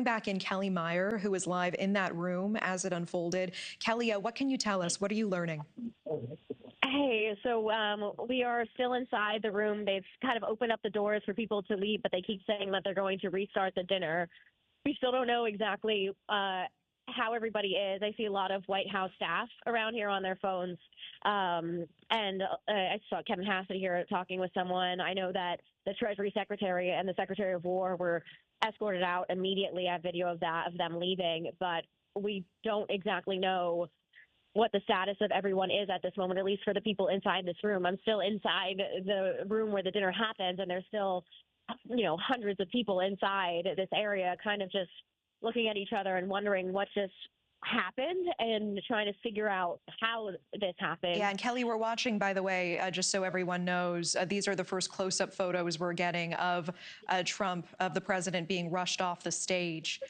Back in Kelly Meyer, who was live in that room as it unfolded. Kelly, what can you tell us? What are you learning? Hey, so we are still inside the room. They've kind of opened up the doors for people to leave, but they keep saying that they're going to restart the dinner. We still don't know exactly how everybody is. I see a lot of White House staff around here on their phones. And I saw Kevin Hassett here talking with someone. I know that the Treasury Secretary and the Secretary of War were escorted out immediately. I have video of that, of them leaving, but we don't exactly know what the status of everyone is at this moment, at least for the people inside this room. I'm still inside the room where the dinner happens, and there's still, hundreds of people inside this area kind of just looking at each other and wondering what just happened and trying to figure out how this happened. Yeah, and Kelly, we're watching, by the way, just so everyone knows, these are the first close-up photos we're getting of Trump, of the president being rushed off the stage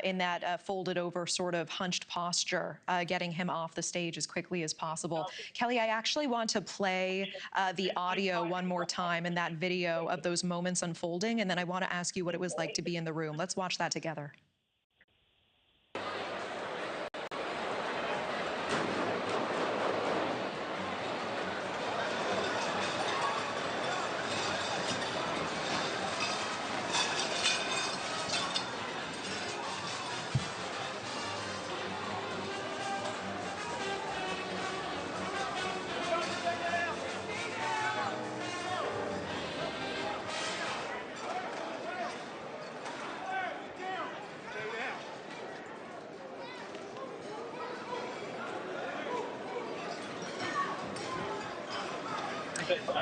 in that folded over sort of hunched posture, getting him off the stage as quickly as possible. Kelly, I actually want to play the audio one more time in that video of those moments unfolding, and then I want to ask you what it was like to be in the room. Let's watch that together.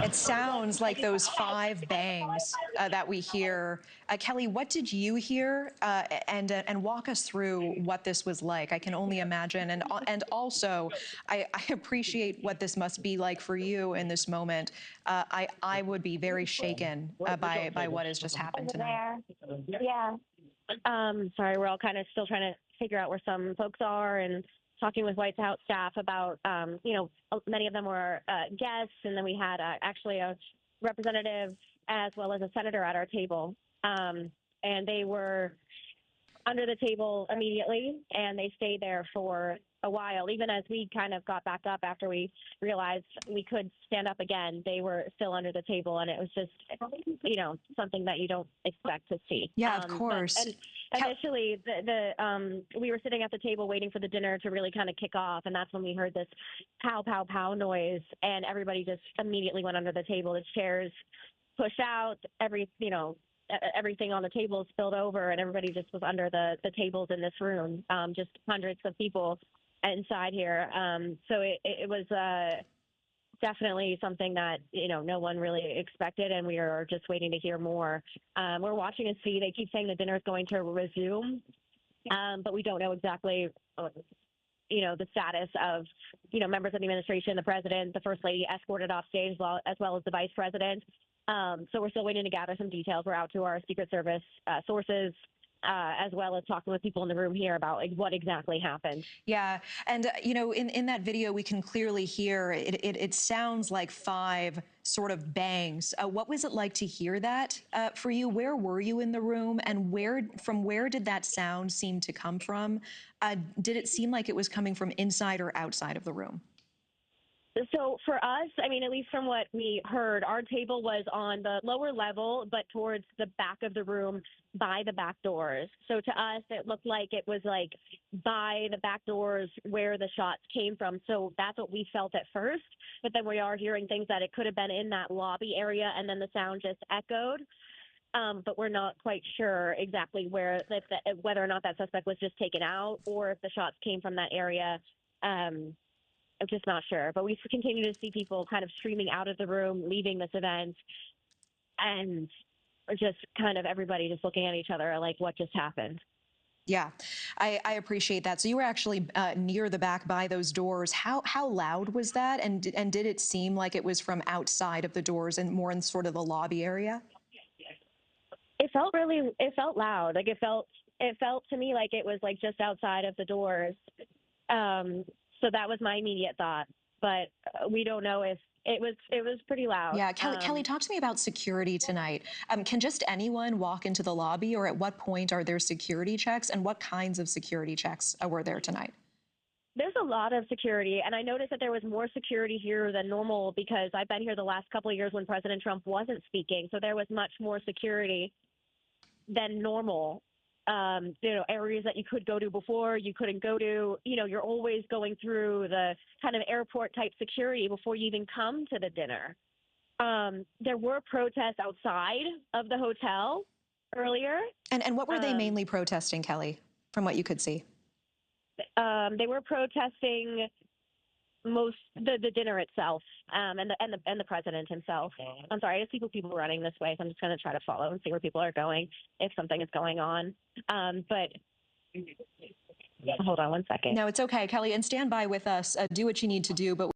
It sounds like those 5 bangs that we hear. Kelly, what did you hear? And walk us through what this was like. I can only imagine. And also, I appreciate what this must be like for you in this moment. I would be very shaken by what has just happened tonight. Yeah. Sorry, we're all kind of still trying to figure out where some folks are and talking with White House staff about, many of them were guests, and then we had actually a representative as well as a senator at our table. And they were under the table immediately, and they stayed there for a while. Even as we kind of got back up after we realized we could stand up again, they were still under the table, and it was just, something that you don't expect to see. Yeah, of course. Initially, we were sitting at the table waiting for the dinner to really kind of kick off, and that's when we heard this pow, pow, pow noise, and everybody just immediately went under the table. The chairs pushed out, everything on the table spilled over, and everybody just was under the tables in this room, just hundreds of people inside here. So it was definitely something that, no one really expected, and we are just waiting to hear more. We're watching and see. They keep saying the dinner is going to resume, but we don't know exactly, the status of, members of the administration, the president, the first lady escorted off stage, as well as the vice president. So we're still waiting to gather some details. We're out to our Secret Service sources, as well as talking with people in the room here about what exactly happened. Yeah, and in that video, we can clearly hear it sounds like 5 sort of bangs. What was it like to hear that for you? Where were you in the room, and from where did that sound seem to come from? Did it seem like it was coming from inside or outside of the room? So for us, at least from what we heard, our table was on the lower level, but towards the back of the room by the back doors. So to us, it looked like it was like by the back doors where the shots came from. So that's what we felt at first. But then we are hearing things that it could have been in that lobby area, and then the sound just echoed. But we're not quite sure exactly whether or not that suspect was just taken out or if the shots came from that area. I'm just not sure, but we continue to see people kind of streaming out of the room, leaving this event, and just kind of everybody just looking at each other like, what just happened? Yeah, I appreciate that. So you were actually near the back by those doors. How loud was that? And did it seem like it was from outside of the doors and more in sort of the lobby area? It felt loud. Like it felt to me like it was like just outside of the doors. So that was my immediate thought, but we don't know if it was pretty loud. Yeah, Kelly, talk to me about security tonight. Can just anyone walk into the lobby, or at what point are there security checks, and what kinds of security checks were there tonight? There's a lot of security, and I noticed that there was more security here than normal because I've been here the last couple of years when President Trump wasn't speaking, so there was much more security than normal. Areas that you could go to before you couldn't go to. You're always going through the kind of airport type security before you even come to the dinner. There were protests outside of the hotel earlier. And what were they Um, mainly protesting, Kelly, from what you could see? they were protesting the dinner itself, and the president himself. I'm sorry, I just see people running this way, so I'm just going to try to follow and see where people are going if something is going on. But hold on one second. No, it's okay, Kelly, and stand by with us. Do what you need to do, but